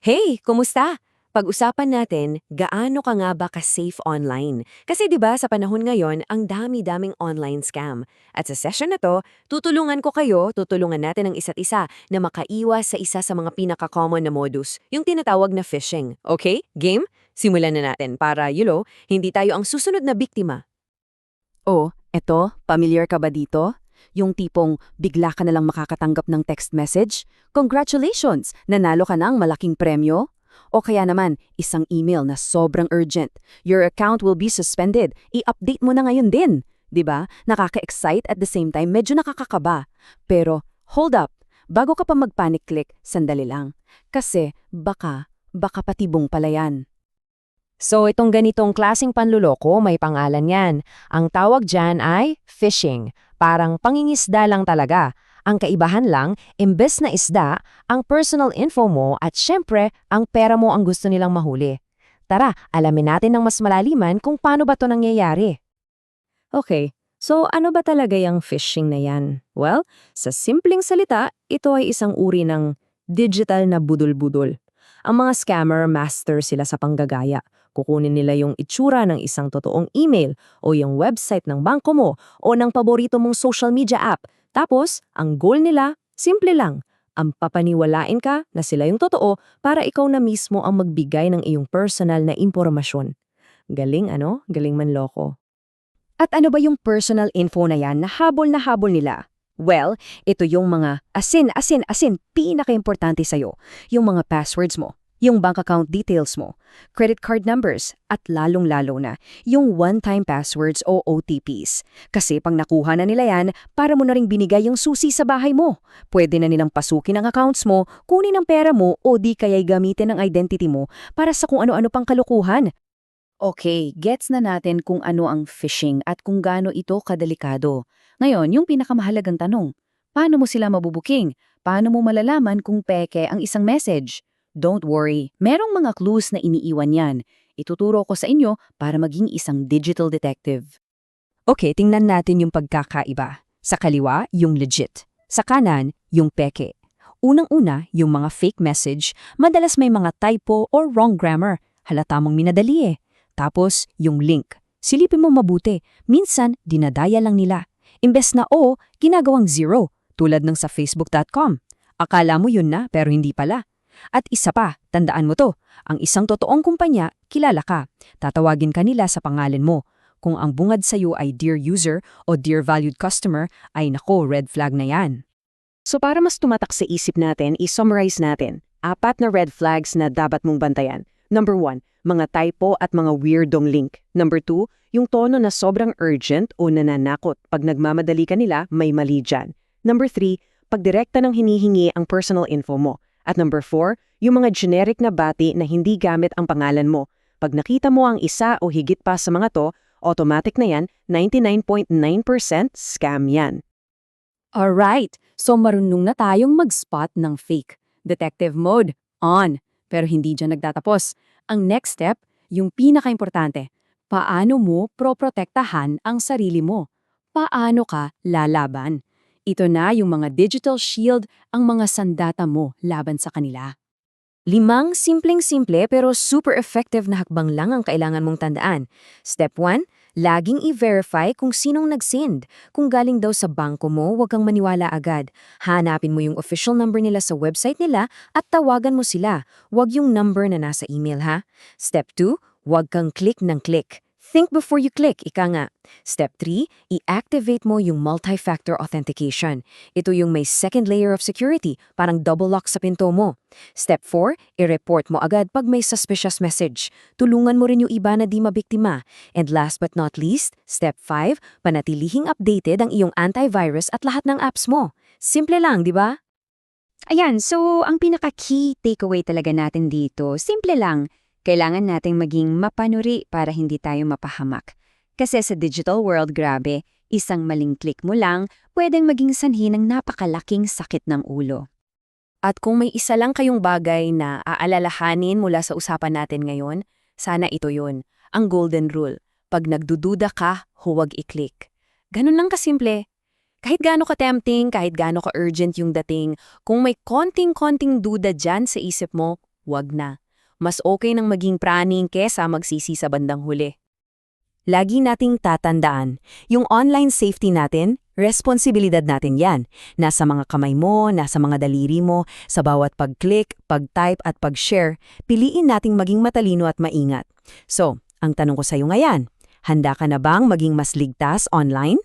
Hey, kumusta? Pag-usapan natin, gaano ka nga ba ka-safe online? Kasi 'di ba sa panahon ngayon, ang dami-daming online scam. At sa session na 'to, tutulungan natin ang isa't isa na makaiwas sa isa sa mga pinaka-common na modus, yung tinatawag na phishing. Okay? Game? Simulan na natin para, hindi tayo ang susunod na biktima. Oh, eto, pamilyar ka ba dito? Yung tipong bigla ka na lang makakatanggap ng text message? Congratulations! Nanalo ka ng malaking premyo? O kaya naman, isang email na sobrang urgent. Your account will be suspended. I-update mo na ngayon din. 'Di ba? Nakaka-excite at the same time medyo nakakakaba. Pero, hold up. Bago ka pa mag-panic click, sandali lang. Kasi baka patibong pala yan. So itong ganitong klaseng panluloko, may pangalan yan. Ang tawag dyan ay phishing. Parang pangingisda lang talaga. Ang kaibahan lang, imbes na isda, ang personal info mo at syempre, ang pera mo ang gusto nilang mahuli. Tara, alamin natin ng mas malaliman kung paano ba to nangyayari. Okay, so ano ba talaga yung phishing na yan? Well, sa simpleng salita, ito ay isang uri ng digital na budol-budol. Ang mga scammer master sila sa panggagaya. Kukunin nila yung itsura ng isang totoong email o yung website ng bangko mo o ng paborito mong social media app. Tapos, ang goal nila, simple lang. Ang papaniwalain ka na sila yung totoo para ikaw na mismo ang magbigay ng iyong personal na impormasyon. Galing ano? Galing manloko. At ano ba yung personal info na yan na habol nila? Well, ito yung mga pinaka-importante sa'yo. Yung mga passwords mo, yung bank account details mo, credit card numbers, at lalong-lalo na, yung one-time passwords o OTPs. Kasi pag nakuha na nila yan, para mo na ring binigay yung susi sa bahay mo. Pwede na nilang pasukin ang accounts mo, kunin ang pera mo, o di kaya'y gamitin ang identity mo para sa kung ano-ano pang kalukuhan. Okay, gets na natin kung ano ang phishing at kung gaano ito kadelikado. Ngayon, yung pinakamahalagang tanong, paano mo sila mabubuking? Paano mo malalaman kung peke ang isang message? Don't worry, merong mga clues na iniiwan yan. Ituturo ko sa inyo para maging isang digital detective. Okay, tingnan natin yung pagkakaiba. Sa kaliwa, yung legit. Sa kanan, yung peke. Unang-una, yung mga fake message, madalas may mga typo or wrong grammar. Halata mong minadali eh. Tapos, yung link. Silipin mo mabuti. Minsan, dinadaya lang nila. Imbes na O, ginagawang zero, tulad ng sa facebook.com. Akala mo yun na, pero hindi pala. At isa pa, tandaan mo to, ang isang totoong kumpanya, kilala ka. Tatawagin ka nila sa pangalan mo. Kung ang bungad sa'yo ay Dear User o Dear Valued Customer, ay nako, red flag na yan. So para mas tumatak sa isip natin, i-summarize natin. 4 na red flags na dapat mong bantayan. Number 1, mga typo at mga weirdong link. Number 2, yung tono na sobrang urgent o nananakot. Pag nagmamadali ka nila, may mali dyan. Number 3, pagdirekta ng hinihingi ang personal info mo. At number 4, yung mga generic na bati na hindi gamit ang pangalan mo. Pag nakita mo ang isa o higit pa sa mga to, automatic na yan, 99.9% scam yan. Alright, so marunong na tayong mag-spot ng fake. Detective mode, on. Pero hindi dyan nagtatapos. Ang next step, yung pinaka-importante, paano mo proprotektahan ang sarili mo? Paano ka lalaban? Ito na yung mga digital shield, ang mga sandata mo laban sa kanila. 5 simpleng-simple pero super effective na hakbang lang ang kailangan mong tandaan. Step 1, laging i-verify kung sinong nag-send. Kung galing daw sa bangko mo, huwag kang maniwala agad. Hanapin mo yung official number nila sa website nila at tawagan mo sila. Huwag yung number na nasa email ha. Step 2, huwag kang click ng click. Think before you click, ika nga. Step 3, i-activate mo yung multi-factor authentication. Ito yung may second layer of security, parang double lock sa pinto mo. Step 4, i-report mo agad pag may suspicious message. Tulungan mo rin yung iba na di mabiktima. And last but not least, Step 5, panatilihing updated ang iyong antivirus at lahat ng apps mo. Simple lang, di ba? Ayan, so ang pinaka-key takeaway talaga natin dito, simple lang. Kailangan nating maging mapanuri para hindi tayo mapahamak. Kasi sa digital world, grabe, isang maling click mo lang, pwedeng maging sanhi ng napakalaking sakit ng ulo. At kung may isa lang kayong bagay na aalalahanin mula sa usapan natin ngayon, sana ito yun, ang golden rule. Pag nagdududa ka, huwag i-click. Ganun lang kasimple. Kahit gaano ka-tempting, kahit gaano ka-urgent yung dating, kung may konting-konting duda dyan sa isip mo, Wag na. Mas okay nang maging praning kesa magsisi sa bandang huli. Lagi nating tatandaan, yung online safety natin, responsibilidad natin yan. Nasa mga kamay mo, nasa mga daliri mo, sa bawat pag-click, pag-type at pag-share, piliin nating maging matalino at maingat. So, ang tanong ko sa'yo ngayon, handa ka na bang maging mas ligtas online?